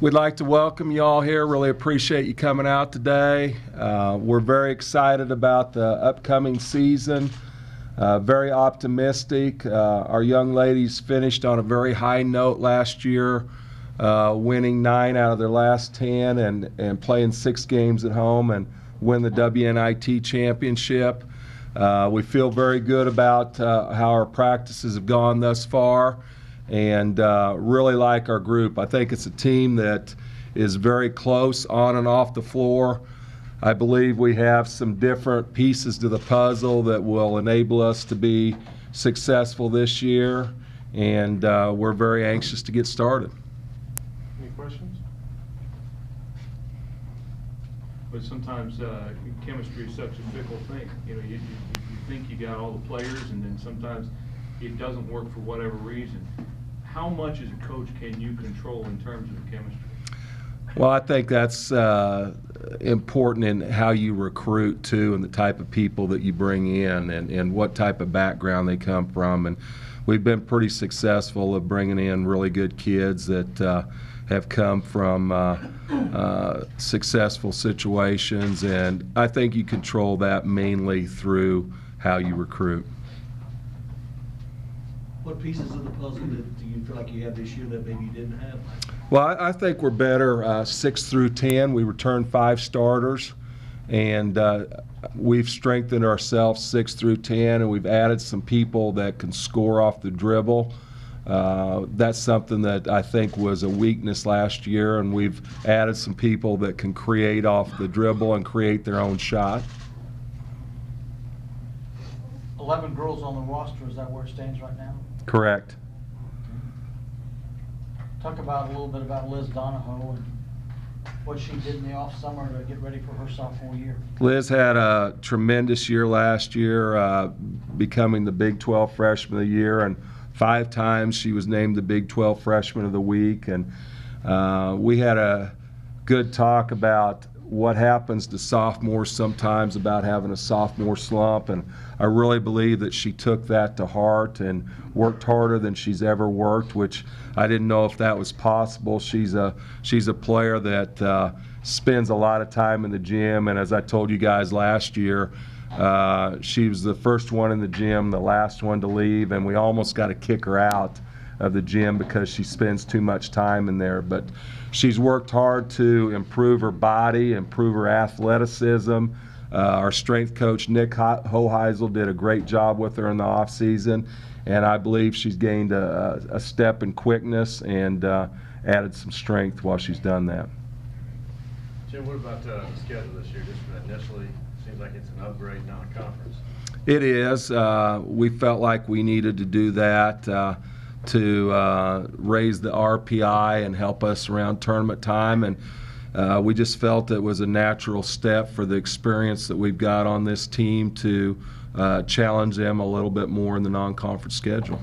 We'd like to welcome you all here. Really appreciate you coming out today. We're very excited about the upcoming season. Very optimistic. Our young ladies finished on a very high note last year, winning 9 out of their last 10 and playing 6 games at home and win the WNIT championship. We feel very good about how our practices have gone thus far, and really like our group. I think it's a team that is very close on and off the floor. I believe we have some different pieces to the puzzle that will enable us to be successful this year, and we're very anxious to get started. Any questions? But sometimes chemistry is such a fickle thing. You know, you think you got all the players, and then sometimes it doesn't work for whatever reason. How much as a coach can you control in terms of chemistry? Well, I think that's important in how you recruit too, and the type of people that you bring in, and what type of background they come from. And we've been pretty successful at bringing in really good kids that have come from successful situations, and I think you control that mainly through how you recruit. What pieces of the puzzle do you feel like you have this year that maybe you didn't have? Well, I think we're better 6 through 10. We returned 5 starters, and we've strengthened ourselves 6 through 10, and we've added some people that can score off the dribble. That's something that I think was a weakness last year, and we've added some people that can create off the dribble and create their own shot. 11 girls on the roster, is that where it stands right now? Correct. Talk about a little bit about Liz Donahoe and what she did in the off summer to get ready for her sophomore year. Liz had a tremendous year last year, becoming the Big 12 Freshman of the Year, and 5 times she was named the Big 12 Freshman of the Week. And we had a good talk about what happens to sophomores sometimes, about having a sophomore slump, and I really believe that she took that to heart and worked harder than she's ever worked, which I didn't know if that was possible. She's a player that spends a lot of time in the gym, and as I told you guys last year, she was the first one in the gym, the last one to leave, and we almost got to kick her out of the gym because she spends too much time in there. But she's worked hard to improve her body, improve her athleticism. Our strength coach, Nick Hoheisel, did a great job with her in the off season, and I believe she's gained a step in quickness and added some strength while she's done that. Jim, what about the schedule this year? Just initially, seems like it's an upgrade non-conference. It is. We felt like we needed to do that to raise the RPI and help us around tournament time, and we just felt it was a natural step for the experience that we've got on this team to challenge them a little bit more in the non-conference schedule.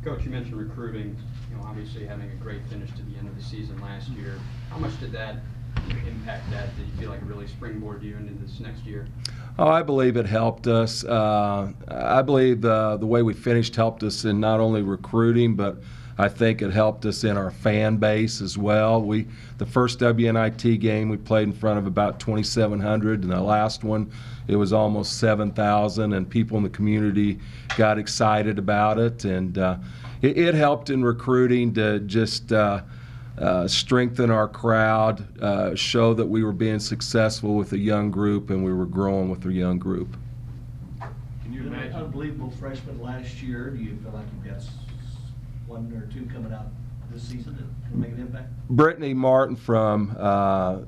Coach, you mentioned recruiting, obviously having a great finish to the end of the season last year. How much did that impact that? Did you feel like it really springboarded you into this next year? Oh, I believe it helped us. I believe the way we finished helped us in not only recruiting, but I think it helped us in our fan base as well. The first WNIT game we played in front of about 2,700, and the last one it was almost 7,000, and people in the community got excited about it, and it helped in recruiting to just strengthen our crowd, show that we were being successful with a young group and we were growing with a young group. Can you imagine? Unbelievable freshman last year. Do you feel like you've got 1 or 2 coming out this season that can make an impact? Brittany Martin from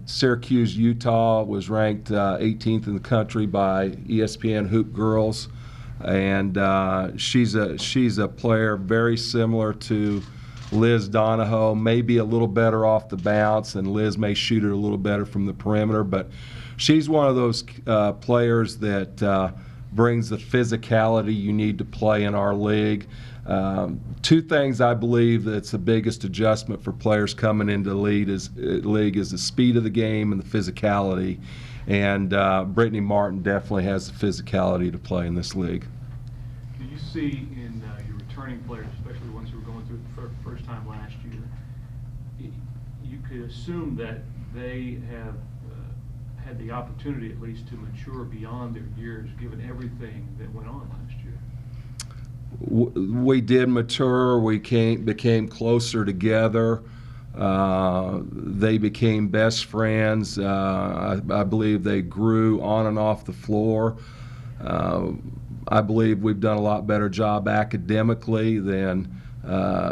Syracuse, Utah, was ranked 18th in the country by ESPN Hoop Girls, and she's a player very similar to Liz Donahoe, maybe a little better off the bounce, and Liz may shoot it a little better from the perimeter, but she's one of those players that brings the physicality you need to play in our league. Two things I believe that's the biggest adjustment for players coming into the league is the speed of the game and the physicality. And Brittany Martin definitely has the physicality to play in this league. Do you see in your returning players, especially the ones who were going through it the first time last year, you could assume that they have had the opportunity at least to mature beyond their years, given everything that went on last year? We did mature. We became closer together. They became best friends. I believe they grew on and off the floor. I believe we've done a lot better job academically than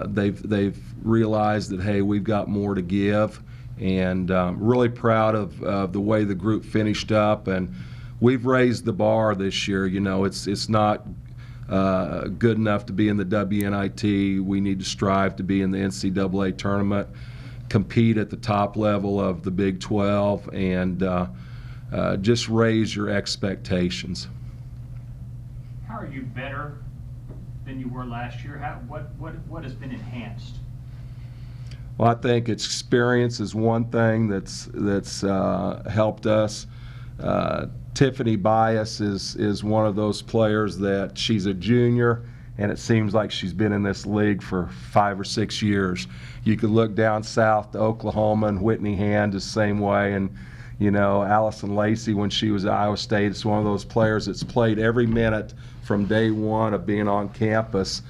they've realized that, hey, we've got more to give. And really proud of the way the group finished up. And we've raised the bar this year. You know, it's not good enough to be in the WNIT. We need to strive to be in the NCAA tournament, compete at the top level of the Big 12, and just raise your expectations. How are you better than you were last year? What has been enhanced? Well, I think experience is one thing that's helped us. Tiffany Bias is one of those players that she's a junior, and it seems like she's been in this league for 5 or 6 years. You could look down south to Oklahoma, and Whitney Hand is the same way. And, you know, Allison Lacey, when she was at Iowa State, is one of those players that's played every minute from day one of being on campus.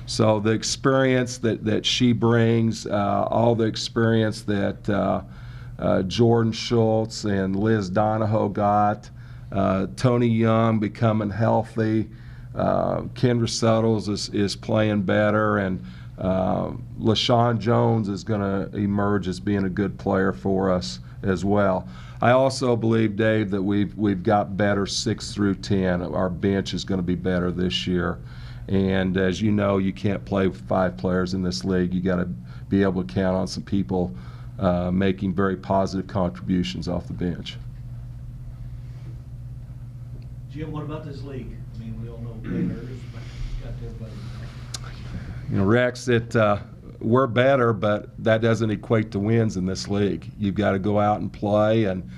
So the experience that she brings, all the experience that Jordan Schultz and Liz Donahoe got, Tony Young becoming healthy, Kendra Suttles is playing better, and LaShawn Jones is going to emerge as being a good player for us as well. I also believe, Dave, that we've got better 6 through 10. Our bench is going to be better this year. And as you know, you can't play with 5 players in this league. You got to be able to count on some people making very positive contributions off the bench. Jim, what about this league? I mean, we all know players, but got everybody. You know, Rex, we're better, but that doesn't equate to wins in this league. You've got to go out and play, and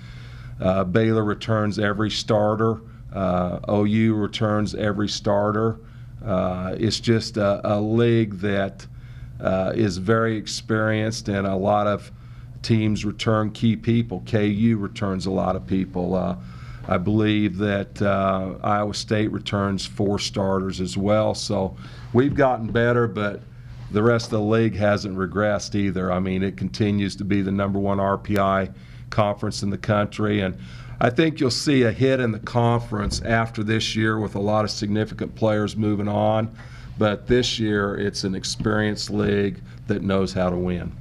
Baylor returns every starter. OU returns every starter. It's just a league that is very experienced, and a lot of teams return key people. KU returns a lot of people. I believe that Iowa State returns 4 starters as well. So we've gotten better, but the rest of the league hasn't regressed either. I mean, it continues to be the #1 RPI conference in the country, and I think you'll see a hit in the conference after this year with a lot of significant players moving on. But this year, it's an experienced league that knows how to win.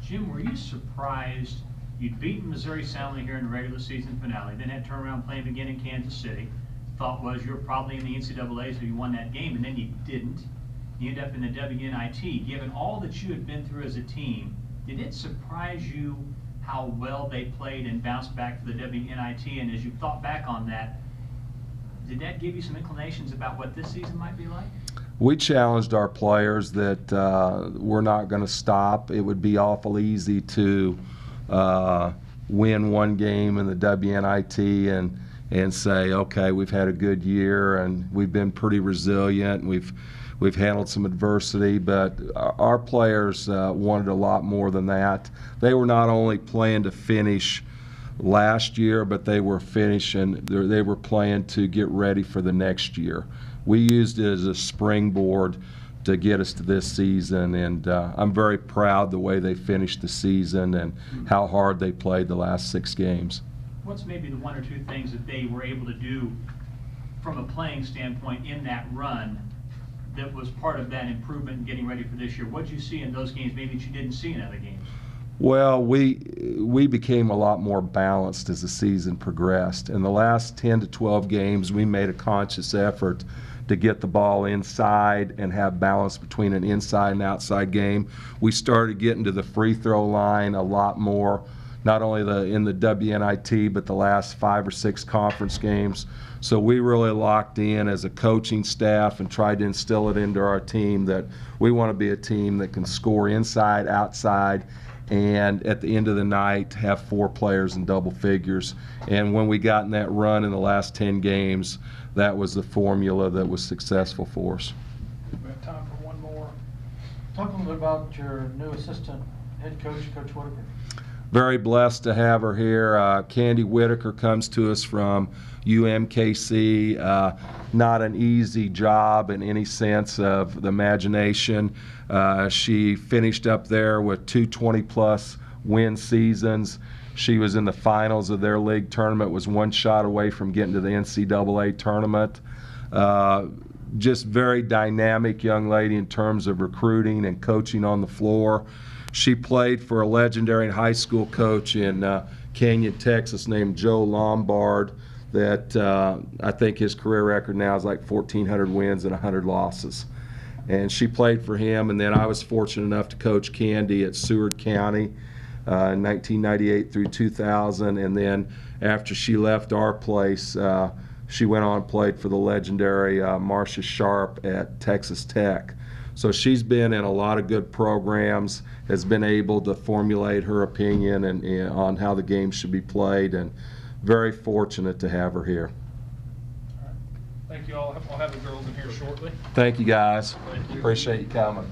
Jim, were you surprised you'd beaten Missouri soundly here in the regular season finale, then had turnaround playing again in Kansas City? Thought was you were probably in the NCAA, so you won that game, and then you didn't. You ended up in the WNIT. Given all that you had been through as a team, did it surprise you how well they played and bounced back to the WNIT? And as you thought back on that, did that give you some inclinations about what this season might be like? We challenged our players that we're not going to stop. It would be awful easy to win one game in the WNIT and say, okay, we've had a good year and we've been pretty resilient and we've handled some adversity, but our players wanted a lot more than that. They were not only playing to finish last year, but they were they were playing to get ready for the next year. We used it as a springboard to get us to this season, and I'm very proud the way they finished the season and how hard they played the last 6 games. What's maybe the 1 or 2 things that they were able to do from a playing standpoint in that run that was part of that improvement in getting ready for this year? What did you see in those games maybe that you didn't see in other games? Well, we became a lot more balanced as the season progressed. In the last 10 to 12 games, we made a conscious effort to get the ball inside and have balance between an inside and outside game. We started getting to the free throw line a lot more not only in the WNIT, but the last 5 or 6 conference games. So we really locked in as a coaching staff and tried to instill it into our team that we want to be a team that can score inside, outside, and at the end of the night have 4 players in double figures. And when we got in that run in the last 10 games, that was the formula that was successful for us. We have time for one more. Talk a little bit about your new assistant head coach, Coach Whitaker. Very blessed to have her here. Candy Whitaker comes to us from UMKC. Not an easy job in any sense of the imagination. She finished up there with 2 20-plus win seasons. She was in the finals of their league tournament, was 1 shot away from getting to the NCAA tournament. Just very dynamic young lady in terms of recruiting and coaching on the floor. She played for a legendary high school coach in Canyon, Texas, named Joe Lombard, that I think his career record now is like 1,400 wins and 100 losses. And she played for him, and then I was fortunate enough to coach Candy at Seward County in 1998 through 2000, and then after she left our place, she went on and played for the legendary Marcia Sharp at Texas Tech. So she's been in a lot of good programs, has been able to formulate her opinion and on how the game should be played, and very fortunate to have her here. All right. Thank you all. I'll have the girls in here shortly. Thank you, guys. Thank you. Appreciate you coming.